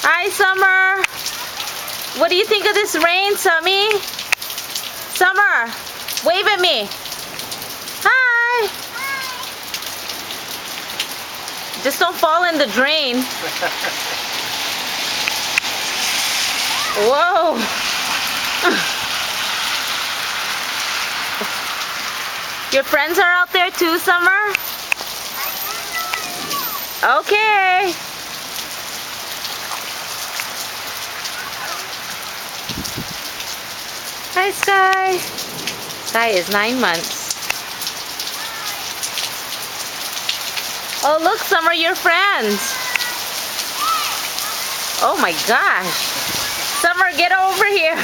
Hi, Summer. What do you think of this rain, Summy? Summer, wave at me. Hi. Just don't fall in the drain. Whoa. Your friends are out there too, Summer? Okay. Hi, Skye. Skye is 9 months. Oh, look, Summer, your friends. Oh my gosh. Summer, get over here.